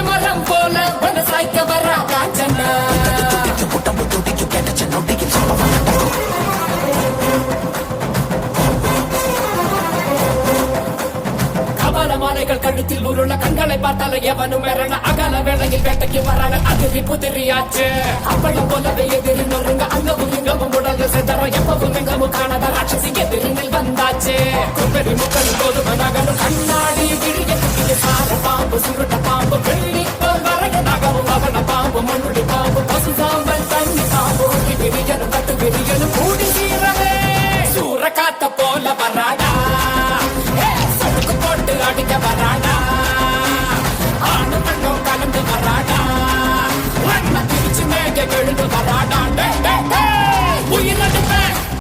மரம் போல சாய்க்க வரா காஞ்சனா மாலைகள் கழுத்தில் உருள கண்களை பார்த்தால எவனும் மேறன அகல வேளையில் வேட்டைக்கு வரான அதிரி புதிரியாச்சு அப்பளம் போலவே எதிரி நொறுங்க அங்கவும் இங்கவும் உடல் செதற எப்பவும் எங்கவும் காணாத ராட்சசி எதிரில் வந்தாச்சு குப்பெரி